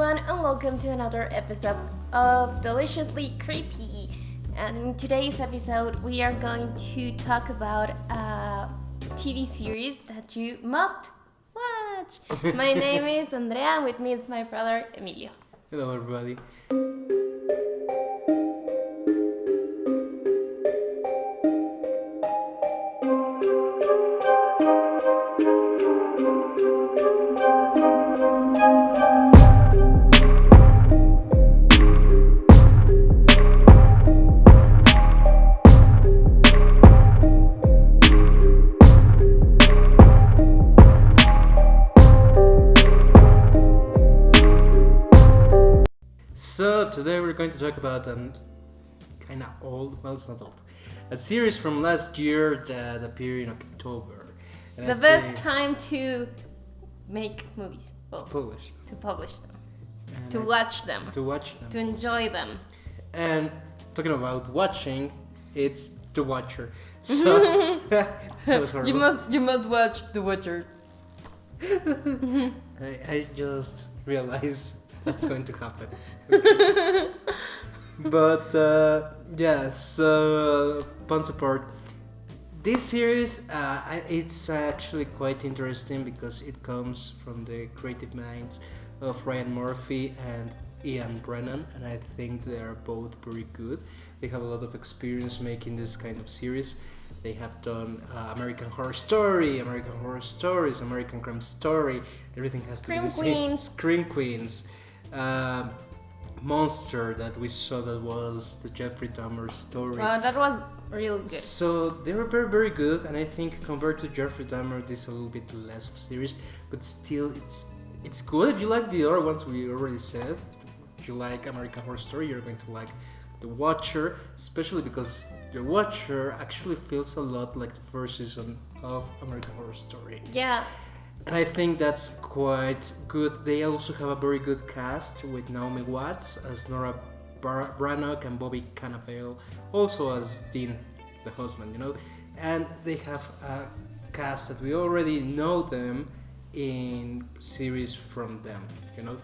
everyone, and welcome to another episode of Deliciously Creepy. And in today's episode, we are going to talk about a TV series that you must watch. My name is Andrea, and with me is my brother Emilio. Hello, everybody. So today we're going to talk about a kind of old, well, it's not old, a series from last year that appeared in October. And The best time to make movies. Well, to publish them. And To watch them. To enjoy them. And talking about watching, it's The Watcher. So that was horrible. You must watch The Watcher. I just realized that's going to happen. But puns apart, this series it's actually quite interesting because it comes from the creative minds of Ryan Murphy and Ian Brennan, and I think they are both very good. They have a lot of experience making this kind of series. They have done American Horror Story, American Horror Stories, American Crime Story. Everything has to be the same. Scream Queens. Monster that we saw, that was the Jeffrey Dahmer story. That was real good. So they were very, very good, and I think compared to Jeffrey Dahmer, this is a little bit less of a series, but still it's good. If you like the other ones we already said, if you like American Horror Story, you're going to like The Watcher, especially because The Watcher actually feels a lot like the first season of American Horror Story. Yeah. And I think that's quite good. They also have a very good cast with Naomi Watts as Nora Brannock and Bobby Cannavale also as Dean, the husband, you know. And they have a cast that we already know them in series from them, you know.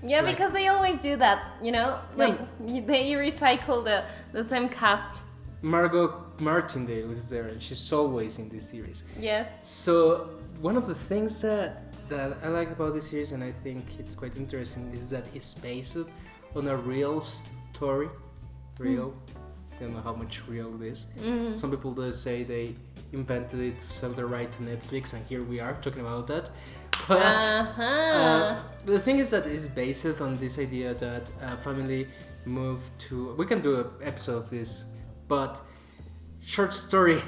Yeah, like, because they always do that, you know. Like they recycle the same cast. Margot Martindale is there, and she's always in this series. Yes. So one of the things that I like about this series, and I think it's quite interesting, is that it's based on a real story. Real. I don't know how much real it is. Mm. Some people do say they invented it to sell the right to Netflix, and here we are talking about that. But the thing is that it's based on this idea that a family moved to... We can do an episode of this, but short story,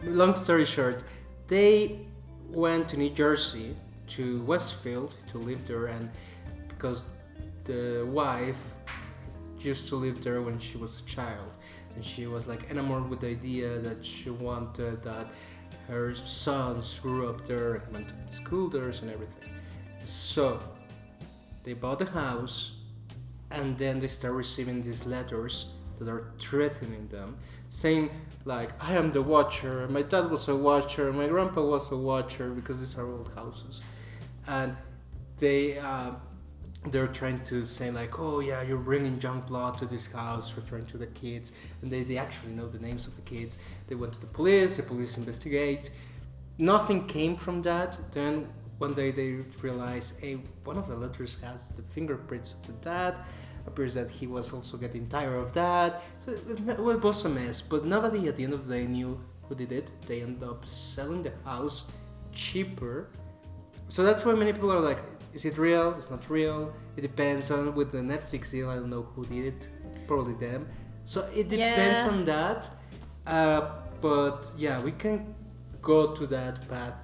long story short, they went to New Jersey, to Westfield, to live there, and because the wife used to live there when she was a child, and she was like enamored with the idea that she wanted that her sons grew up there and went to school there and everything. So they bought the house, and then they start receiving these letters that are threatening them, saying like, I am the Watcher, my dad was a Watcher, my grandpa was a Watcher, because these are old houses. And they're trying to say like, oh yeah, you're bringing young blood to this house, referring to the kids, and they actually know the names of the kids. They went to the police investigate. Nothing came from that. Then one day they realize, hey, one of the letters has the fingerprints of the dad. Appears that he was also getting tired of that. So it was a mess, but nobody at the end of the day knew who did it. They ended up selling the house cheaper. So that's why many people are like, is it real? It's not real. It depends on, with the Netflix deal, I don't know who did it. Probably them. So it depends on that. But yeah, we can go to that path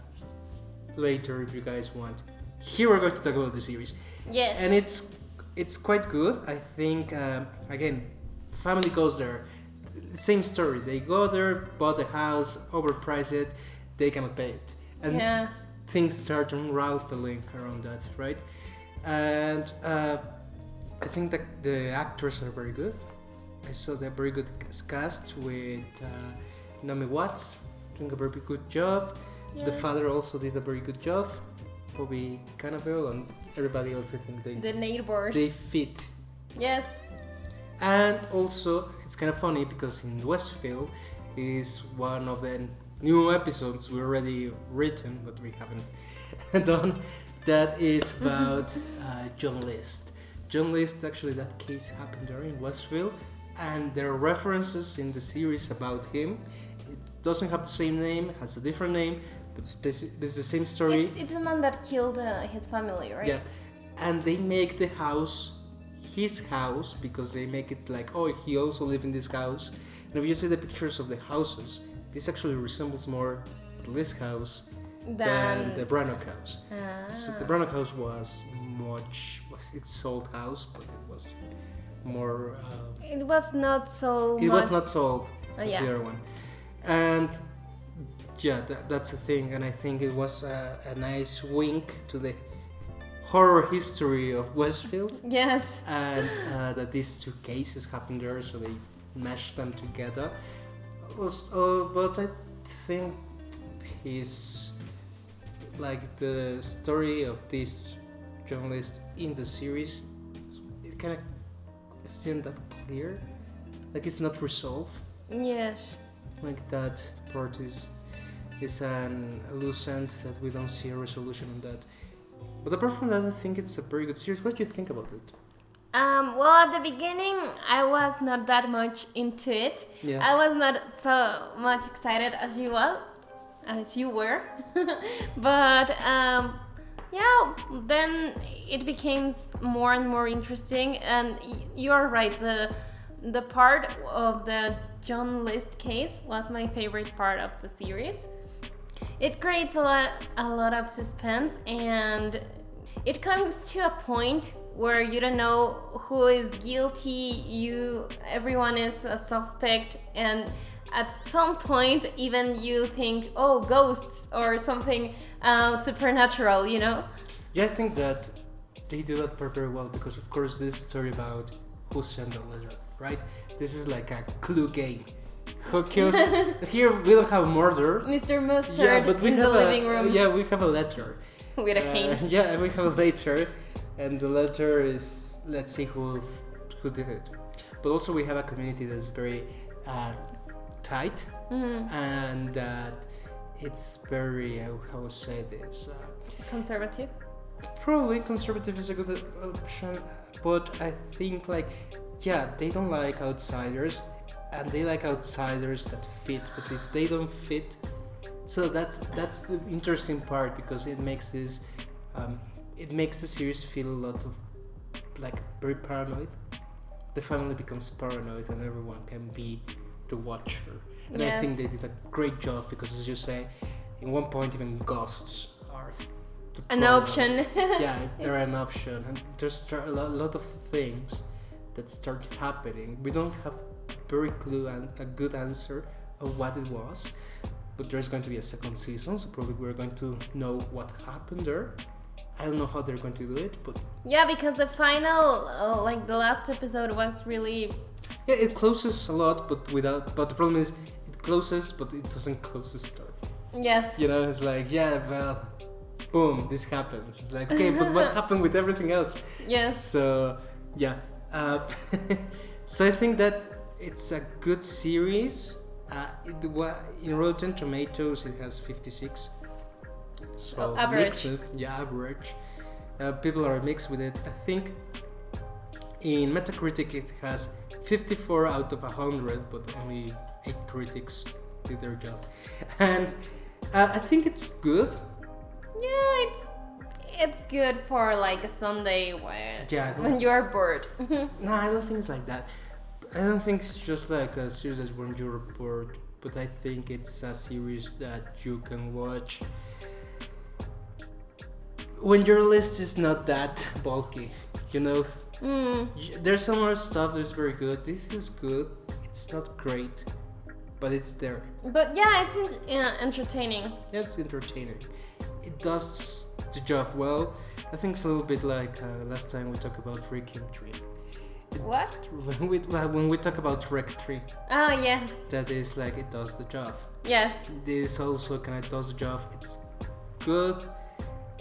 later if you guys want. Here we're going to talk about the series. Yes. And it's quite good. I think, again, family goes there. Same story. They go there, bought a house, overpriced it, they cannot pay it. And things start unraveling around that, right? And I think that the actors are very good. I saw the very good cast with Naomi Watts doing a very good job. Yes. The father also did a very good job. Bobby Cannavale and everybody also think The neighbors. they fit. Yes. And also, it's kind of funny because in Westfield is one of the new episodes we already written, but we haven't done. That is about John List. John List, actually, that case happened there in Westfield, and there are references in the series about him. It doesn't have the same name, has a different name, but this is the same story. It's a man that killed his family, right? Yeah, and they make the house his house because they make it like, oh, he also lives in this house. And if you see the pictures of the houses, this actually resembles more the List house than the Brannock house. So the Brannock house was its old house, but it was more. It was not so. It was not sold as yeah. the other one, and yeah, that's the thing. And I think it was a nice wink to the horror history of Westfield. Yes. And that these two cases happened there, so they mashed them together. But I think his like the story of this journalist in the series, it kind of isn't that clear. Like it's not resolved. Yes. Like that part is an loose end that we don't see a resolution on that. But apart from that, I think it's a very good series. What do you think about it? Well, at the beginning, I was not that much into it. Yeah. I was not so much excited as you were. But yeah, then it became more and more interesting. And you're right. The part of the John List case was my favorite part of the series. It creates a lot of suspense, and it comes to a point where you don't know who is guilty. Everyone is a suspect, and at some point even you think, oh, ghosts or something supernatural, you know? Yeah, I think that they do that part very well because, of course, this story about who sent the letter, right? This is like a clue game. Who kills? Here we don't have murder. Mr. Mustard in the living room. Yeah, we have a letter. With a cane. Yeah, we have a letter, and the letter is, let's see who did it. But also we have a community that's very tight, and that it's very, how would say this? Conservative? Probably conservative is a good option, but I think like, yeah, they don't like outsiders, and they like outsiders that fit, but if they don't fit, so that's the interesting part, because it makes this it makes the series feel a lot of like very paranoid. The family becomes paranoid and everyone can be the watcher, and yes. I think they did a great job, because as you say, in one point even ghosts are an option. Yeah, they're an option, and there's a lot of things that start happening. We don't have very clue and a good answer of what it was, but there's going to be a second season, so probably we're going to know what happened there. I don't know how they're going to do it, but yeah, because the final, like the last episode was really, yeah, it closes a lot, but the problem is it closes, but it doesn't close the story. Yes. You know, it's like, yeah, well, boom, this happens. It's like, okay, but what happened with everything else? Yes. So yeah, so I think that it's a good series. In Rotten Tomatoes, it has 56. So average. Average. People are mixed with it. I think in Metacritic it has 54 out of 100, but only 8 critics did their job. And I think it's good. Yeah, it's good for like a Sunday when you are bored. No, I don't think it's like that. I don't think it's just like a series that when you're bored, but I think it's a series that you can watch when your list is not that bulky, you know? There's some more stuff that's very good. This is good. It's not great, but it's there. But yeah, it's entertaining. Yeah, it's entertaining. It does the job well. I think it's a little bit like last time we talked about Rick and Tree. What? When we talk about Rec 3. Oh, yes. That is like, it does the job. Yes. This also kind of does the job. It's good.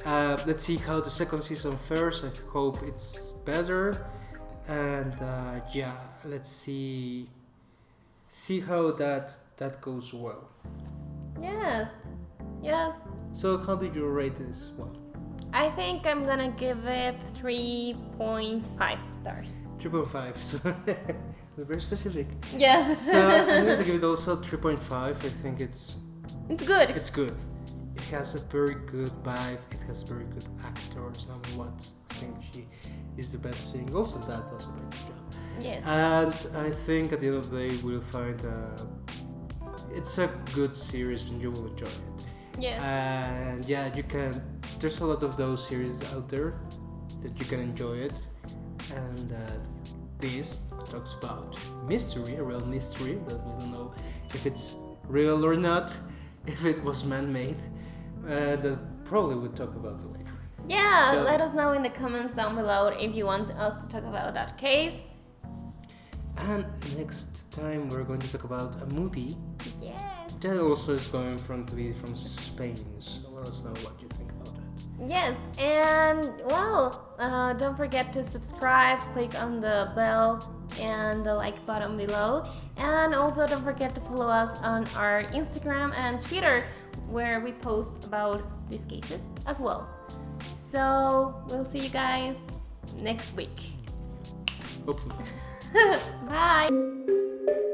Let's see how the second season fares. I hope it's better. And yeah, let's see how that goes well. Yes. So how did you rate this one? I think I'm gonna give it 3.5 stars. 3.5. So it's very specific. Yes. So I'm going to give it also 3.5. I think it's good. It's good. It has a very good vibe. It has very good actors. Naomi Watts, I think she is the best thing. Also, that does a very good job. Yes. And I think at the end of the day, we'll find it's a good series and you will enjoy it. Yes. And yeah, you can. There's a lot of those series out there that you can enjoy it, and this talks about mystery, a real mystery that we don't know if it's real or not, if it was man-made. That probably we'll talk about it later. Yeah, So- let us know in the comments down below if you want us to talk about that case. And next time we're going to talk about a movie Yes. that also is going to be from Spain. So let us know what you think about that. Yes, and well, don't forget to subscribe, click on the bell and the like button below, and also don't forget to follow us on our Instagram and Twitter, where we post about these cases as well. So we'll see you guys next week. Hopefully. Bye.